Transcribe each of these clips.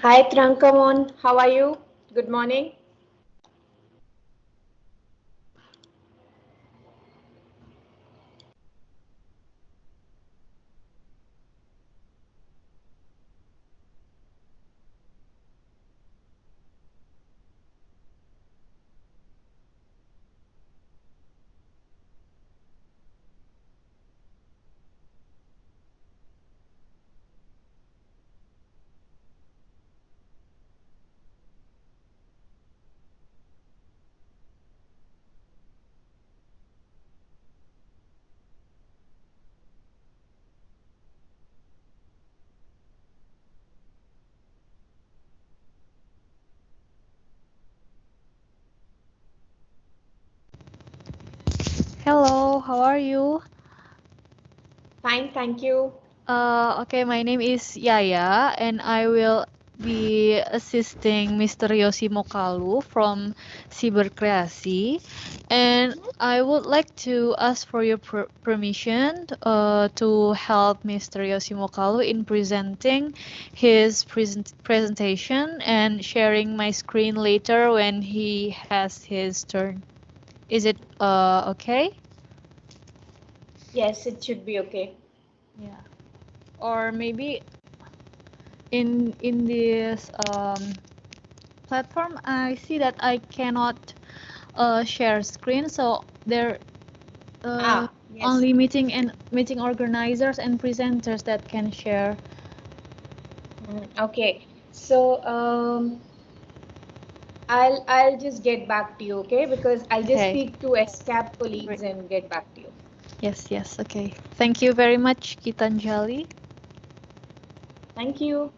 Hi Trankamon, how are you? Good morning. Hello, how are you? Fine, thank you. Okay, my name is Yaya, and I will be assisting Mr. Yosi Mokalu from Cyberkreasi. And I would like to ask for your permission to help Mr. Yosi Mokalu in presenting his presentation and sharing my screen later when he has his turn. Is it okay? Yes, it should be okay. Yeah. Or maybe in this platform, I see that I cannot share screen, so there Yes. only meeting organizers and presenters that can share. Okay. So I'll just get back to you, okay? Because I'll just Okay, speak to SCAP great. colleagues and get back to you. Yes, yes, okay. Thank you very much, Gitanjali. Thank you.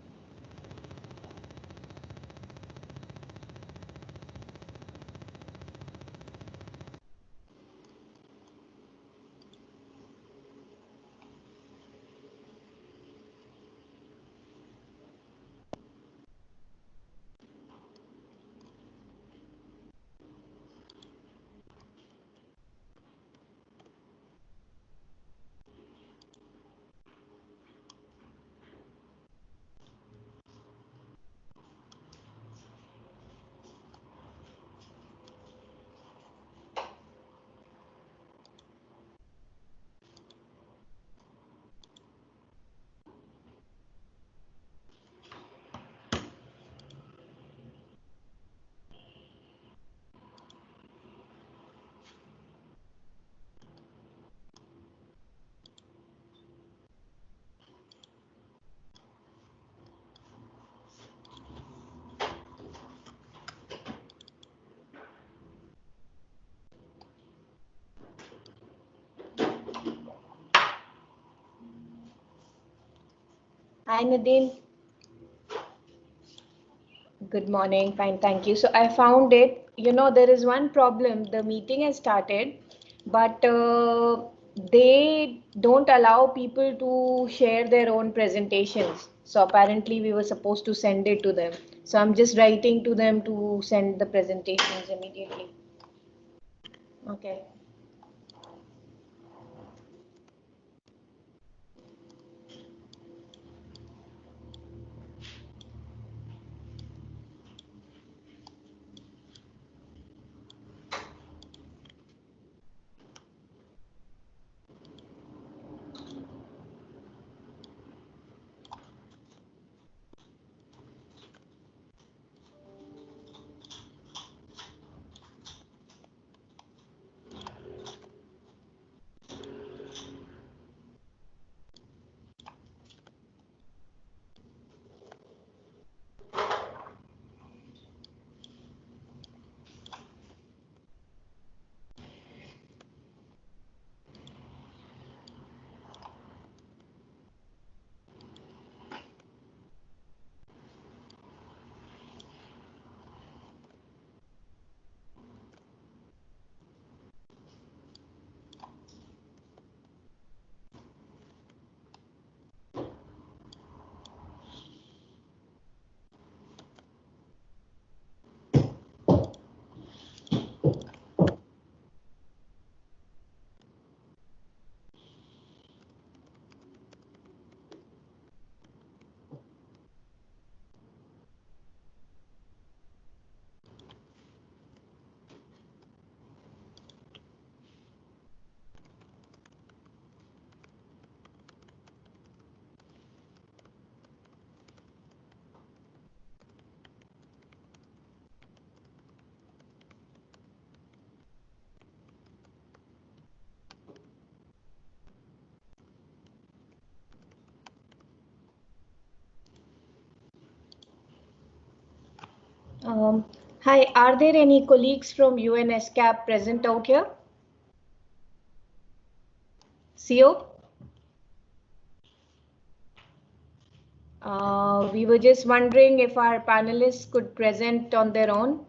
Hi Nadine. Good morning. Fine, thank you. So I found it. There is one problem. The meeting has started, but they don't allow people to share their own presentations. So apparently we were supposed to send it to them. So I'm just writing to them to send the presentations immediately. Okay. Hi, are there any colleagues from UNESCAP present out here? CO? We were just wondering if our panelists could present on their own.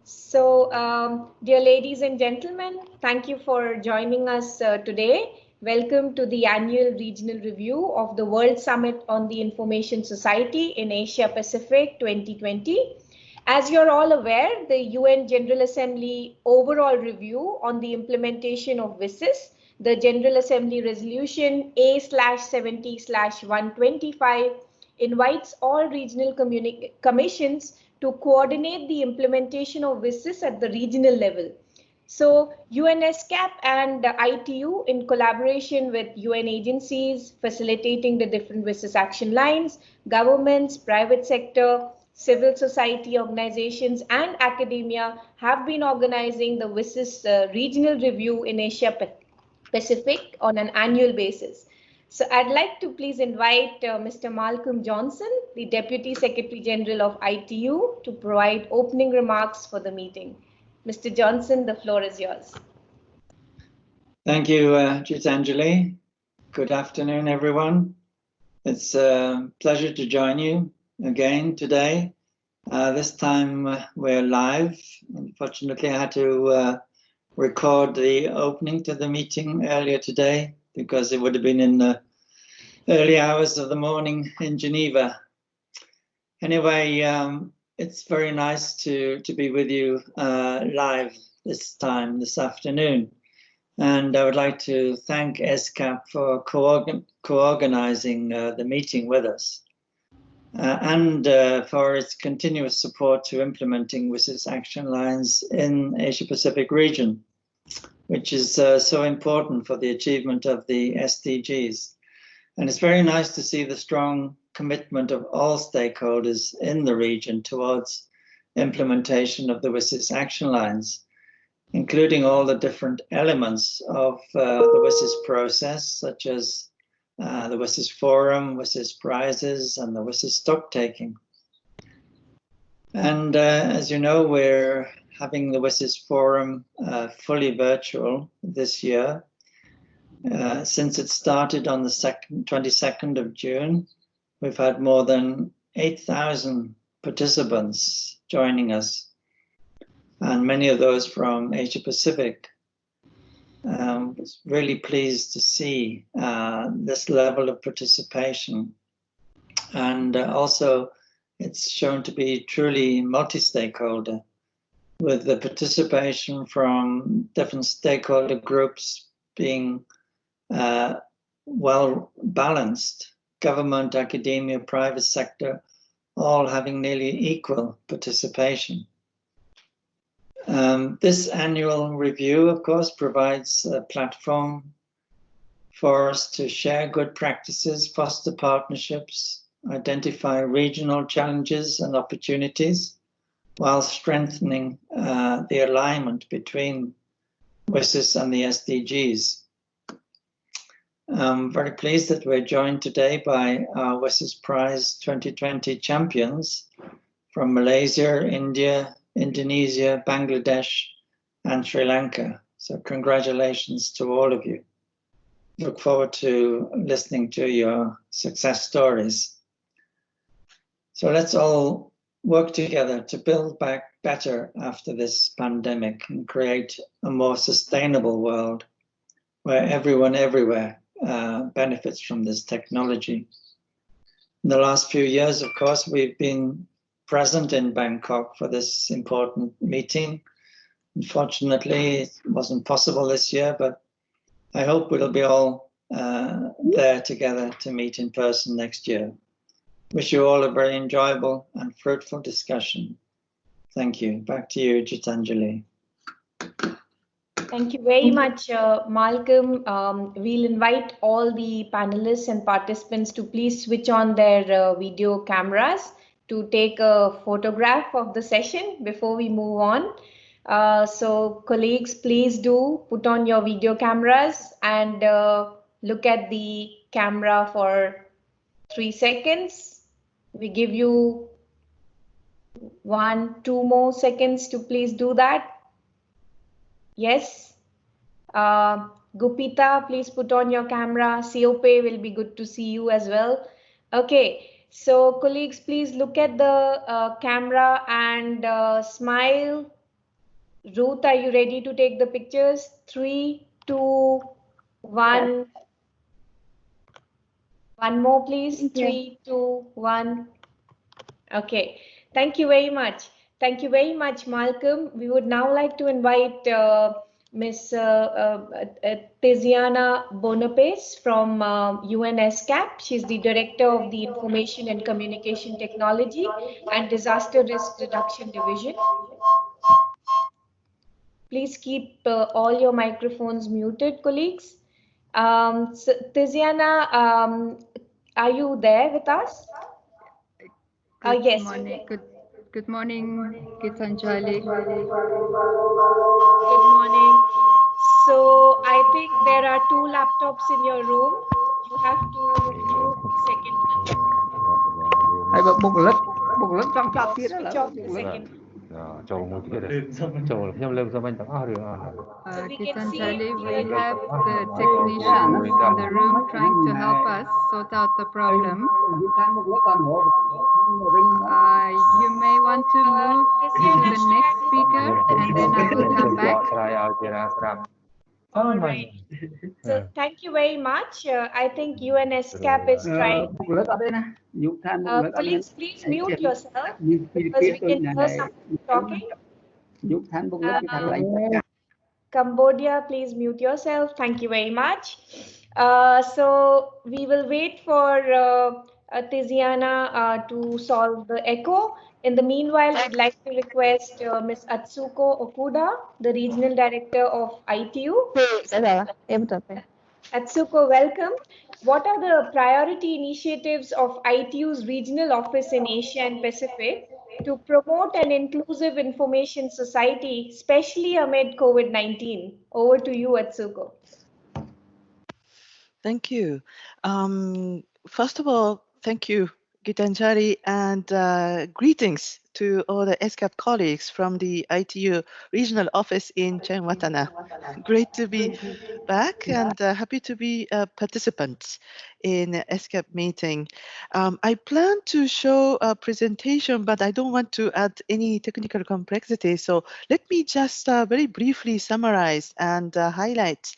So, dear ladies and gentlemen, thank you for joining us today. Welcome to the annual regional review of the World Summit on the Information Society in Asia Pacific 2020. As you're all aware, the UN General Assembly overall review on the implementation of WSIS, the General Assembly Resolution A/70/125, invites all regional commissions to coordinate the implementation of WSIS at the regional level. So UNESCAP and ITU, in collaboration with UN agencies facilitating the different WSIS action lines, governments, private sector, civil society organizations, and academia, have been organizing the WSIS regional review in Asia Pacific on an annual basis. So I'd like to please invite Mr. Malcolm Johnson, the Deputy Secretary General of ITU, to provide opening remarks for the meeting. Mr. Johnson, the floor is yours. Thank you, Gitanjali. Good afternoon, everyone. It's a pleasure to join you again today. This time we're live. Unfortunately, I had to record the opening to the meeting earlier today because it would have been in the early hours of the morning in Geneva. Anyway, it's very nice to be with you live this afternoon. And I would like to thank ESCAP for co-organizing the meeting with us and for its continuous support to implementing WSIS action lines in Asia-Pacific region, which is so important for the achievement of the SDGs. And it's very nice to see the strong commitment of all stakeholders in the region towards implementation of the WSIS action lines, including all the different elements of the WSIS process, such as the WSIS Forum, WSIS Prizes, and the WSIS Stock Taking. And as you know, we're having the WSIS Forum fully virtual this year. Since it started on the 22nd of June, we've had more than 8,000 participants joining us, and many of those from Asia Pacific. Was really pleased to see this level of participation, and also it's shown to be truly multi-stakeholder, with the participation from different stakeholder groups being well balanced, government, academia, private sector, all having nearly equal participation. This annual review, of course, provides a platform for us to share good practices, foster partnerships, identify regional challenges and opportunities, while strengthening the alignment between WSIS and the SDGs. I'm very pleased that we're joined today by our WSIS Prize 2020 champions from Malaysia, India, Indonesia, Bangladesh, and Sri Lanka. So congratulations to all of you. Look forward to listening to your success stories. So let's all work together to build back better after this pandemic and create a more sustainable world where everyone everywhere benefits from this technology. In the last few years, of course, we've been present in Bangkok for this important meeting. Unfortunately, it wasn't possible this year, but I hope we'll be all there together to meet in person next year. Wish you all a very enjoyable and fruitful discussion. Thank you. Back to you, Gitanjali. Thank you very much, Malcolm. We'll invite all the panelists and participants to please switch on their video cameras to take a photograph of the session before we move on. So colleagues, please do put on your video cameras and look at the camera for 3 seconds. We give you 2 more seconds to please do that. Yes. Gupita, please put on your camera. COP will be good to see you as well. Okay, so colleagues, please look at the camera and smile. Ruth, are you ready to take the pictures? 3, 2, 1. One more, please. 3, 2, 1. Okay, thank you very much. Thank you very much, Malcolm. We would now like to invite Ms. Tiziana Bonapes from UNESCAP. She's the Director of the Information and Communication Technology and Disaster Risk Reduction Division. Please keep all your microphones muted, colleagues. So, Tiziana, are you there with us? Yes. Good morning, Gitanjali. Good morning. So I think there are 2 laptops in your room. You have to mute the second one. Hay bục lít trong chọc kia đó là Switch off the second one. Châu một kia đấy. Châu thêm lên cho mình tặng áo được. So we can see Gitanjali, we clearly. have the technicians in the room trying to help us sort out the problem. You may want to move to the next speaker and then I will come back. All right. So thank you very much. I think UNESCAP is trying. Colleagues, please mute yourself because we can hear someone talking. Cambodia, please mute yourself. Thank you very much. So we will wait for Tiziana to solve the echo. In the meanwhile, we'd like to request Ms. Atsuko Okuda, the Regional Director of ITU. Atsuko, welcome. What are the priority initiatives of ITU's regional office in Asia and Pacific to promote an inclusive information society, especially amid COVID-19? Over to you, Atsuko. Thank you. First of all, thank you, Gitanjali, and greetings to all the ESCAP colleagues from the ITU regional office in Chenwatana. Great to be back and happy to be a participant in the ESCAP meeting. I plan to show a presentation, but I don't want to add any technical complexity. So let me just very briefly summarize and highlight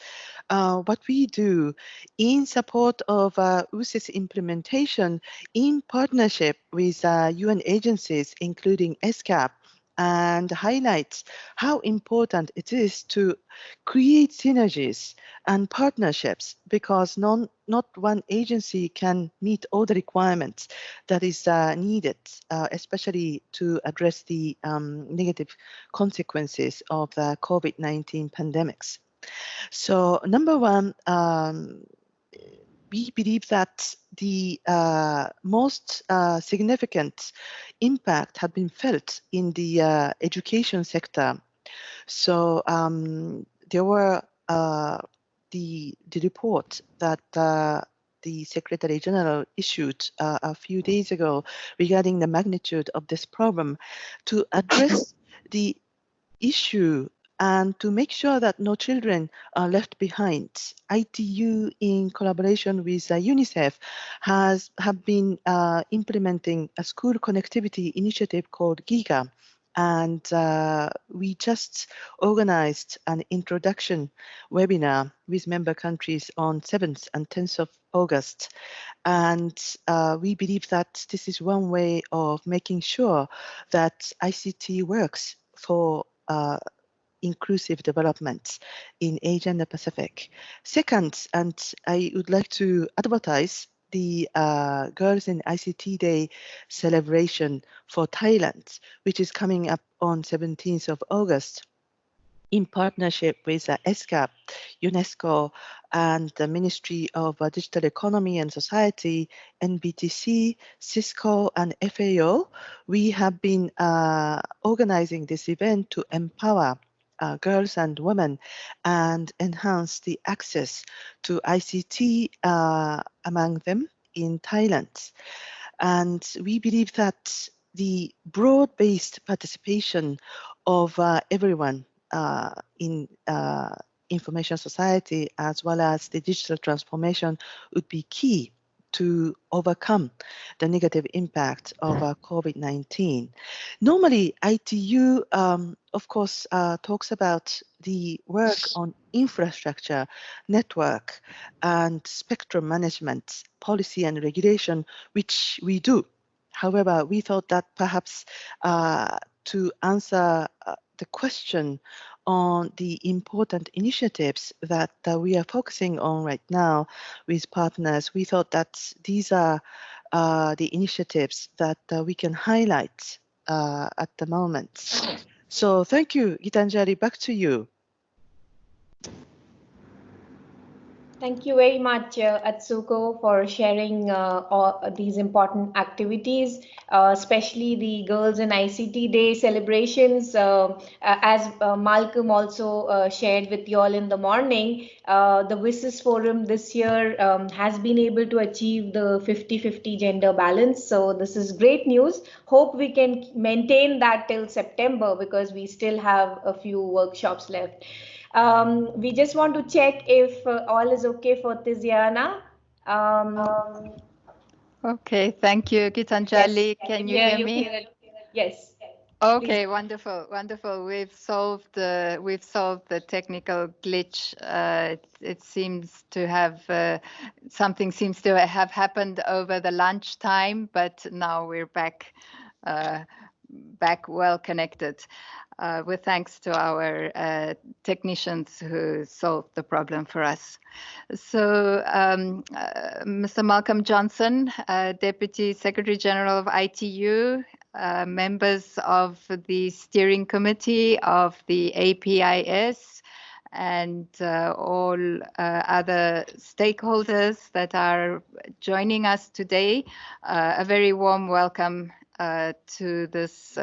what we do in support of WSIS implementation in partnership with UN agencies, including ESCAP, and highlights how important it is to create synergies and partnerships because not one agency can meet all the requirements that is needed, especially to address the negative consequences of the COVID-19 pandemics. So number one, we believe that the most significant impact had been felt in the education sector. So there were the report that the Secretary General issued a few days ago regarding the magnitude of this problem to address the issue and to make sure that no children are left behind. ITU, in collaboration with UNICEF, have been implementing a school connectivity initiative called GIGA. And we just organized an introduction webinar with member countries on 7th and 10th of August. And we believe that this is one way of making sure that ICT works for inclusive development in Asia and the Pacific. Second, and I would like to advertise the Girls in ICT Day celebration for Thailand, which is coming up on 17th of August. in partnership with ESCAP, UNESCO, and the Ministry of Digital Economy and Society, NBTC, Cisco, and FAO, we have been organizing this event to empower girls and women and enhance the access to ICT among them in Thailand. And we believe that the broad-based participation of everyone in information society as well as the digital transformation would be key to overcome the negative impact of COVID-19. Normally, ITU, of course, talks about the work on infrastructure, network, and spectrum management, policy and regulation, which we do. However, we thought that perhaps to answer the question on the important initiatives that we are focusing on right now with partners, we thought that these are the initiatives that we can highlight at the moment. So thank you, Gitanjali, back to you. Thank you very much, Atsuko, for sharing all these important activities, especially the Girls in ICT Day celebrations. As Malcolm also shared with you all in the morning, the WSIS Forum this year has been able to achieve the 50-50 gender balance. So this is great news. Hope we can maintain that till September because we still have a few workshops left. We just want to check if all is okay for Tiziana. Okay, thank you, Gitanjali. Yes, Can you hear me? Yes. Okay, wonderful, wonderful. We've solved the technical glitch. It seems to have something seems to have happened over the lunch time, but now we're back well connected. With thanks to our technicians who solved the problem for us. So Mr. Malcolm Johnson, Deputy Secretary General of ITU, members of the steering committee of the APIS, and all other stakeholders that are joining us today, a very warm welcome to this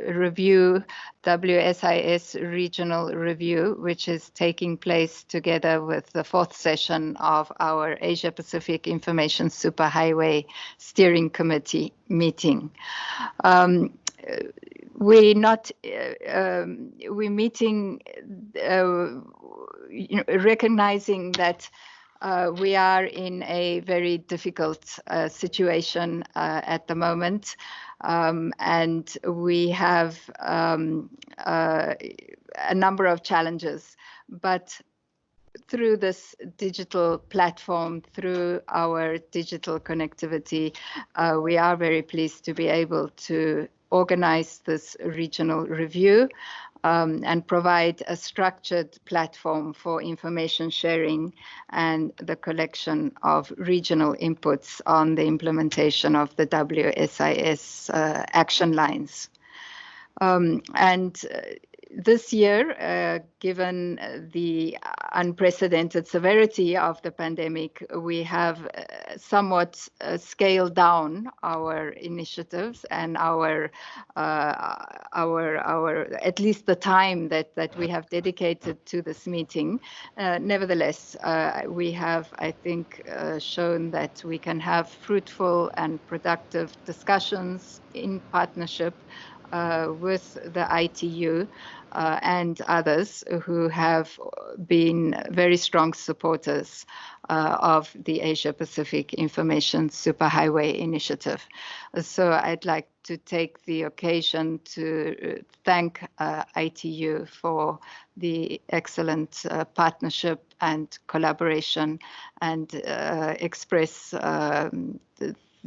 review, WSIS Regional Review, which is taking place together with the fourth session of our Asia Pacific Information Superhighway Steering Committee meeting. We're meeting recognizing that we are in a very difficult situation at the moment, and we have a number of challenges. But through this digital platform, through our digital connectivity, we are very pleased to be able to organize this regional review and provide a structured platform for information sharing and the collection of regional inputs on the implementation of the WSIS action lines. This year, given the unprecedented severity of the pandemic, we have somewhat scaled down our initiatives and our at least the time that we have dedicated to this meeting. Nevertheless, we have, I think, shown that we can have fruitful and productive discussions in partnership with the ITU and others who have been very strong supporters of the Asia Pacific Information Superhighway Initiative. So I'd like to take the occasion to thank ITU for the excellent partnership and collaboration and express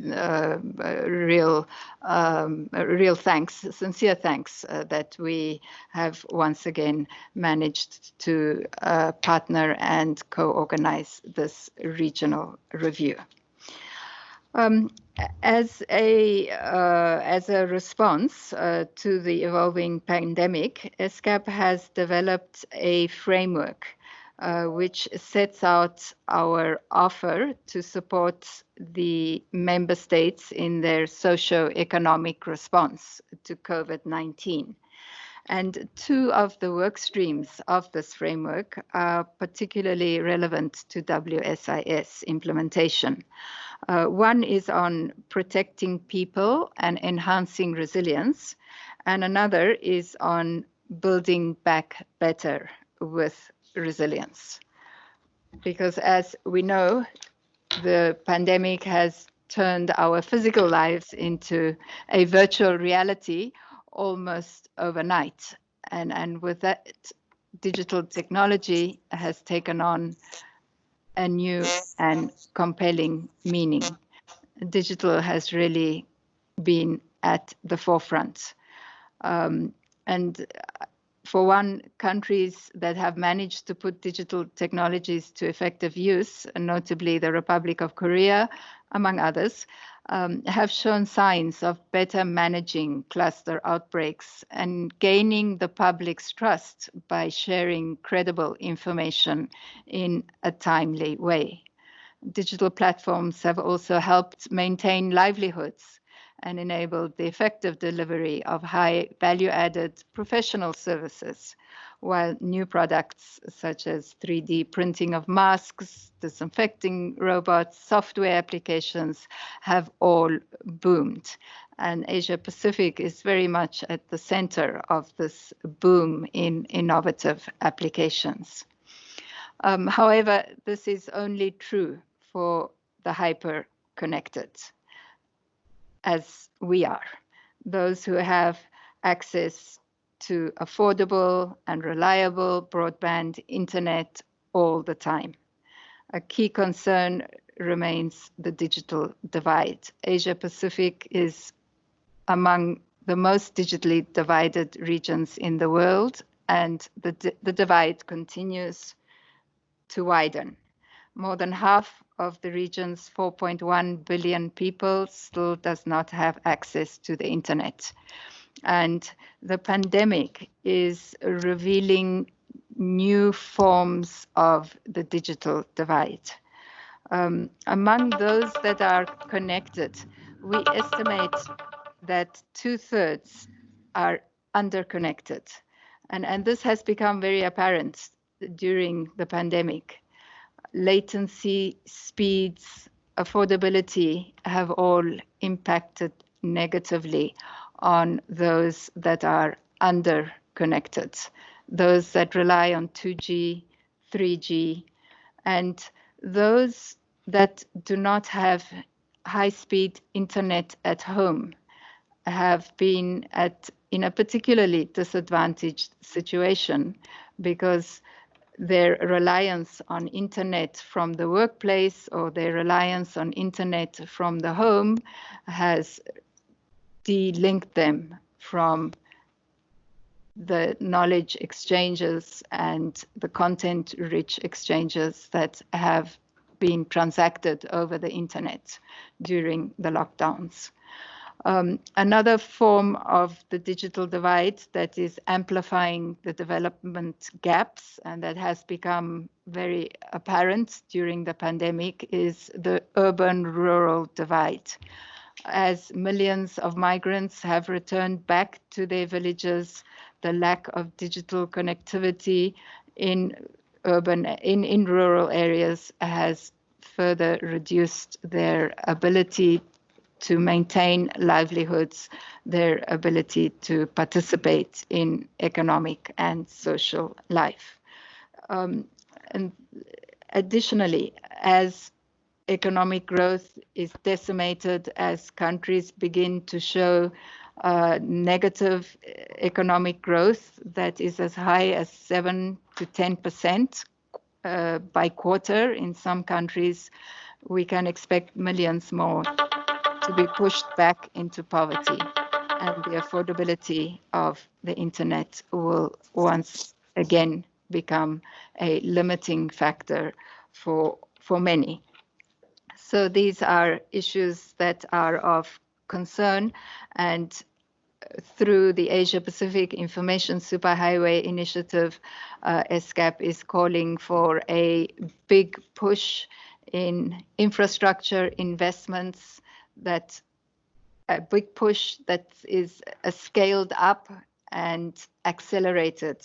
real thanks, sincere thanks that we have once again managed to partner and co-organize this regional review. As a response to the evolving pandemic, UNESCAP has developed a framework which sets out our offer to support the member states in their socio-economic response to COVID-19. And two of the work streams of this framework are particularly relevant to WSIS implementation. One is on protecting people and enhancing resilience, and another is on building back better with resilience. Because as we know, the pandemic has turned our physical lives into a virtual reality almost overnight. And with that, digital technology has taken on a new and compelling meaning. Digital has really been at the forefront. And for one, countries that have managed to put digital technologies to effective use, notably the Republic of Korea, among others, have shown signs of better managing cluster outbreaks and gaining the public's trust by sharing credible information in a timely way. Digital platforms have also helped maintain livelihoods and enabled the effective delivery of high value-added professional services, while new products such as 3D printing of masks, disinfecting robots, software applications have all boomed. And Asia Pacific is very much at the center of this boom in innovative applications. However, this is only true for the hyper-connected, as we are, those who have access to affordable and reliable broadband internet all the time. A key concern remains the digital divide. Asia Pacific is among the most digitally divided regions in the world, and the divide continues to widen. More than half of the region's 4.1 billion people still does not have access to the internet. And the pandemic is revealing new forms of the digital divide. Among those that are connected, we estimate that 2/3 are underconnected. And this has become very apparent during the pandemic. Latency, speeds, affordability have all impacted negatively on those that are underconnected, those that rely on 2G, 3G, and those that do not have high-speed internet at home have been in a particularly disadvantaged situation because their reliance on internet from the workplace or their reliance on internet from the home has delinked them from the knowledge exchanges and the content-rich exchanges that have been transacted over the internet during the lockdowns. Another form of the digital divide that is amplifying the development gaps and that has become very apparent during the pandemic is the urban-rural divide. As millions of migrants have returned back to their villages, the lack of digital connectivity in rural areas has further reduced their ability to maintain livelihoods, their ability to participate in economic and social life. And additionally, as economic growth is decimated, as countries begin to show negative economic growth that is as high as 7 to 10% by quarter in some countries, we can expect millions more to be pushed back into poverty, and the affordability of the internet will once again become a limiting factor for many. So these are issues that are of concern, and through the Asia Pacific Information Superhighway Initiative, UNESCAP is calling for a big push in infrastructure investments, a big push that is a scaled up and accelerated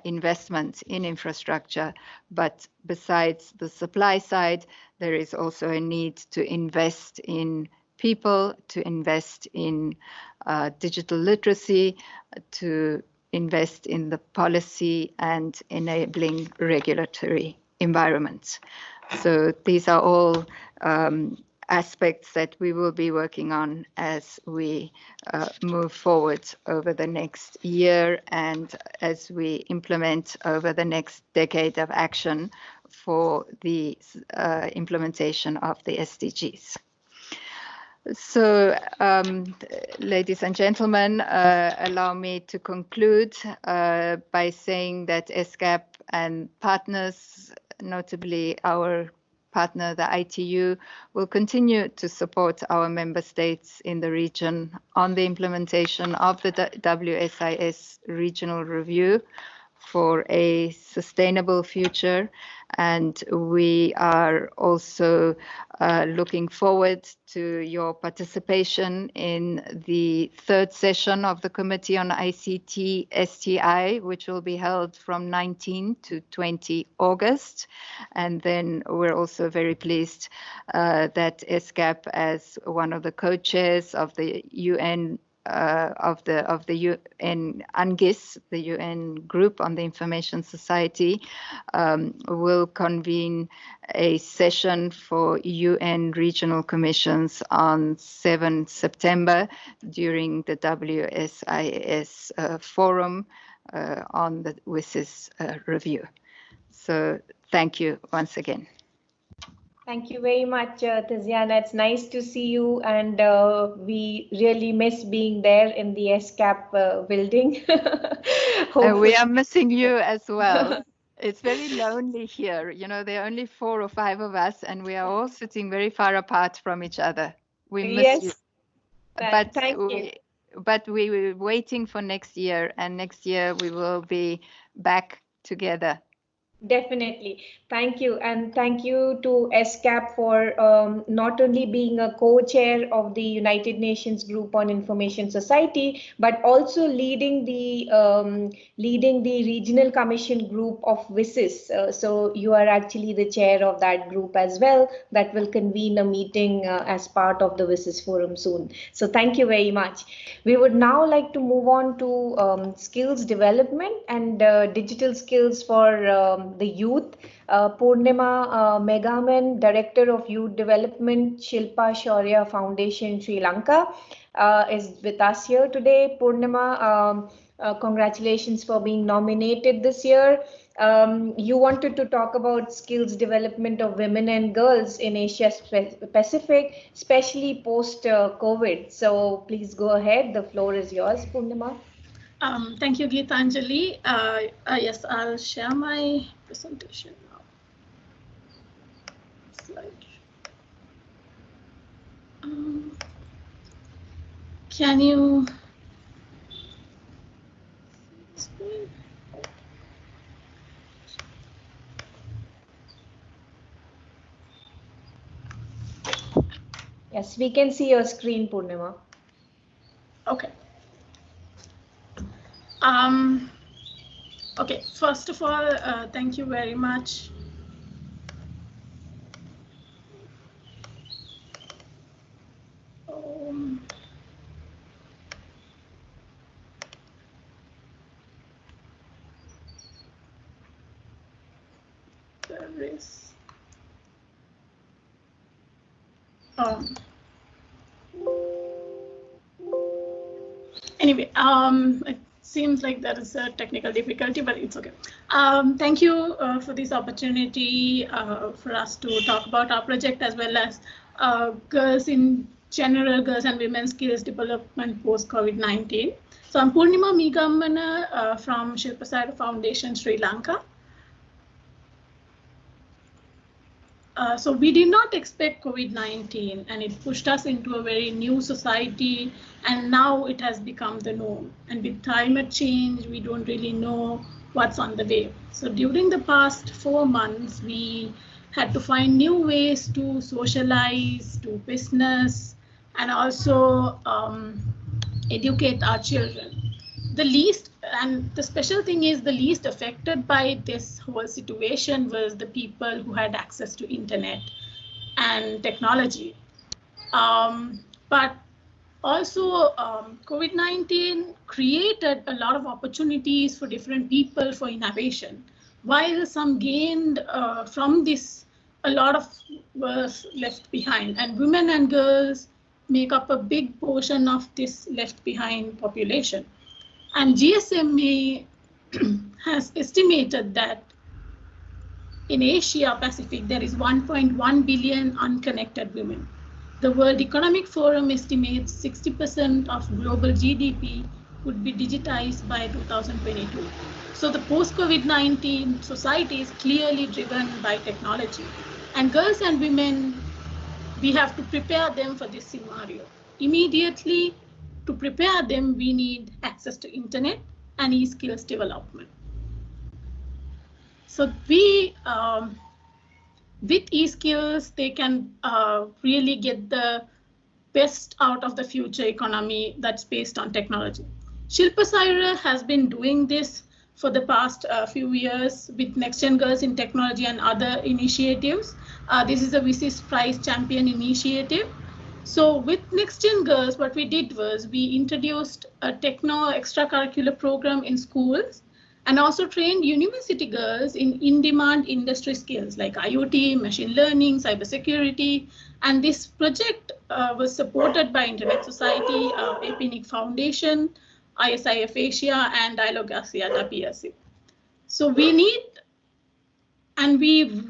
investment in infrastructure. But besides the supply side, there is also a need to invest in people, to invest in digital literacy, to invest in the policy and enabling regulatory environments. So these are all aspects that we will be working on as we move forward over the next year and as we implement over the next decade of action for the implementation of the SDGs. So, ladies and gentlemen, allow me to conclude by saying that UNESCAP and partners, notably our partner, the ITU, will continue to support our member states in the region on the implementation of the WSIS Regional Review for a sustainable future. And we are also looking forward to your participation in the third session of the Committee on ICT STI, which will be held from 19 to 20 August. And then we're also very pleased that UNESCAP, as one of the co-chairs of the UN of the UN UNGIS, the UN Group on the Information Society, will convene a session for UN regional commissions on 7 September during the WSIS forum on the WSIS review. So thank you once again. Thank you very much, Tiziana. It's nice to see you, and we really miss being there in the UNESCAP building. We are missing you as well. It's very lonely here. You know, there are only 4 or 5 of us, and we are all sitting very far apart from each other. We miss you. But thank you. But we were waiting for next year, and next year we will be back together. Definitely. Thank you. And thank you to UNESCAP for not only being a co-chair of the United Nations Group on Information Society, but also leading the Regional Commission Group of WSIS. So you are actually the chair of that group as well, that will convene a meeting as part of the WSIS forum soon. So thank you very much. We would now like to move on to skills development and digital skills for the youth. Poornima Meegammana, Director of Youth Development, Shilpa Shaurya Foundation, Sri Lanka, is with us here today. Poornima, congratulations for being nominated this year. You wanted to talk about skills development of women and girls in Asia Pacific, especially post-COVID. So please go ahead. The floor is yours, Poornima. Thank you, Geetanjali. Yes, I'll share my presentation now. Slide. Can you? Yes, we can see your screen, Poornima. Okay. Okay, first of all, thank you very much. There is. Anyway, it seems like there is a technical difficulty, but it's okay. Thank you for this opportunity for us to talk about our project, as well as girls in general, girls and women's skills development post-COVID-19. So I'm Poornima Meegammana from Shilpa Shaurya Foundation, Sri Lanka. So we did not expect COVID-19, and it pushed us into a very new society, and now it has become the norm. And with climate change, we don't really know what's on the way. So during the past 4 months, we had to find new ways to socialize, do business, and also educate our children. And the special thing is the least affected by this whole situation was the people who had access to internet and technology. But also COVID-19 created a lot of opportunities for different people for innovation. While some gained from this, a lot of was left behind, and women and girls make up a big portion of this left behind population. And GSMA has estimated that in Asia Pacific, there is 1.1 billion unconnected women. The World Economic Forum estimates 60% of global GDP would be digitized by 2022. So the post-COVID-19 society is clearly driven by technology. And girls and women, we have to prepare them for this scenario. Immediately, to prepare them, we need access to internet and e-skills development. So with e-skills, they can really get the best out of the future economy that's based on technology. Shilpa Saira has been doing this for the past few years with Next Gen Girls in Technology and other initiatives. This is a WSIS Prize Champion initiative. So with Next Gen Girls, what we did was we introduced a techno extracurricular program in schools and also trained university girls in in-demand industry skills like IoT, machine learning, cybersecurity. And this project was supported by Internet Society, APNIC Foundation, ISIF Asia, and Dialogue Asia PSC. So we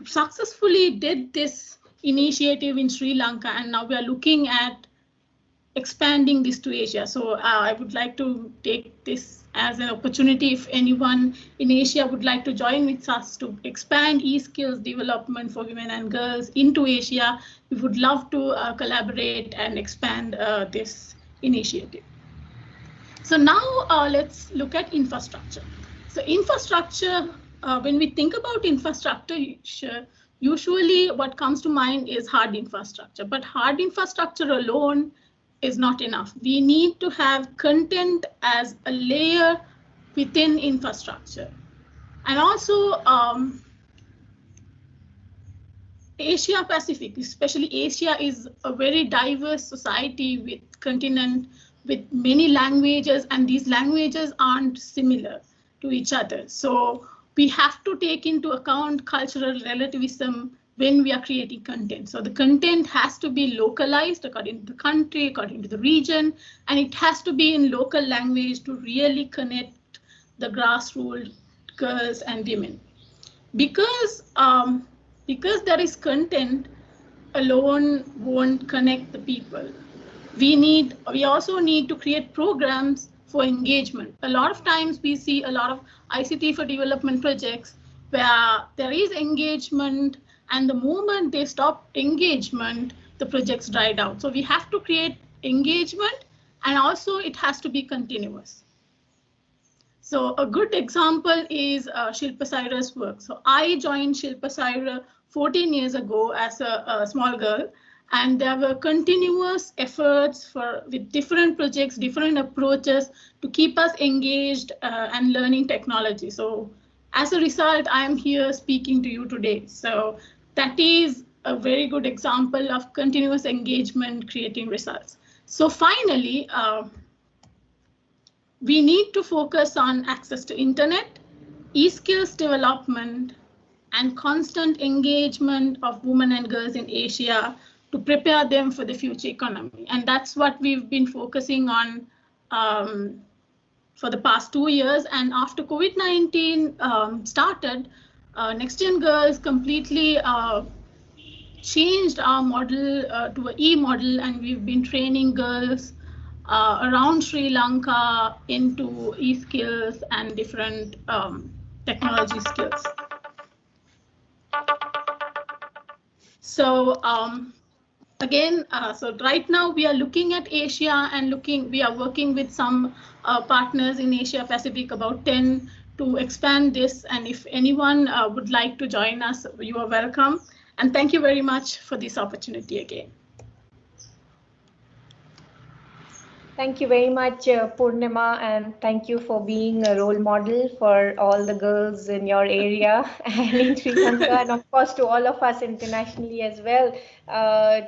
successfully did this initiative in Sri Lanka, and now we are looking at expanding this to Asia. So I would like to take this as an opportunity if anyone in Asia would like to join with us to expand e-skills development for women and girls into Asia. We would love to collaborate and expand this initiative. So now let's look at infrastructure. So infrastructure, when we think about infrastructure, usually what comes to mind is hard infrastructure, but hard infrastructure alone is not enough. We need to have content as a layer within infrastructure. And also Asia Pacific, especially Asia, is a very diverse society with continent with many languages, and these languages aren't similar to each other. So we have to take into account cultural relativism when we are creating content. So the content has to be localized according to the country, according to the region, and it has to be in local language to really connect the grassroots girls and women. Because there is content alone won't connect the people. We also need to create programs for engagement. A lot of times we see a lot of ICT for development projects where there is engagement, and the moment they stop engagement, the projects died out. So we have to create engagement, and also it has to be continuous. So a good example is Shilpa Saira's work. So I joined Shilpa Saira 14 years ago as a small girl, and there were continuous efforts with different projects, different approaches to keep us engaged and learning technology. So as a result, I am here speaking to you today. So that is a very good example of continuous engagement creating results. So finally, we need to focus on access to internet, e-skills development, and constant engagement of women and girls in Asia to prepare them for the future economy. And that's what we've been focusing on for the past 2 years. And after COVID-19 started, Next Gen Girls completely changed our model to an e-model, and we've been training girls around Sri Lanka into e-skills and different technology skills. So again, so right now we are looking at Asia and we are working with some partners in Asia Pacific, about 10, to expand this. And if anyone would like to join us, you are welcome. And thank you very much for this opportunity again. Thank you very much, Poornima, and thank you for being a role model for all the girls in your area and in Sri Lanka, and of course to all of us internationally as well,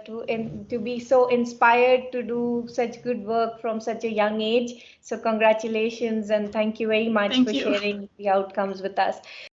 to be so inspired to do such good work from such a young age. So congratulations and thank you very much for sharing the outcomes with us.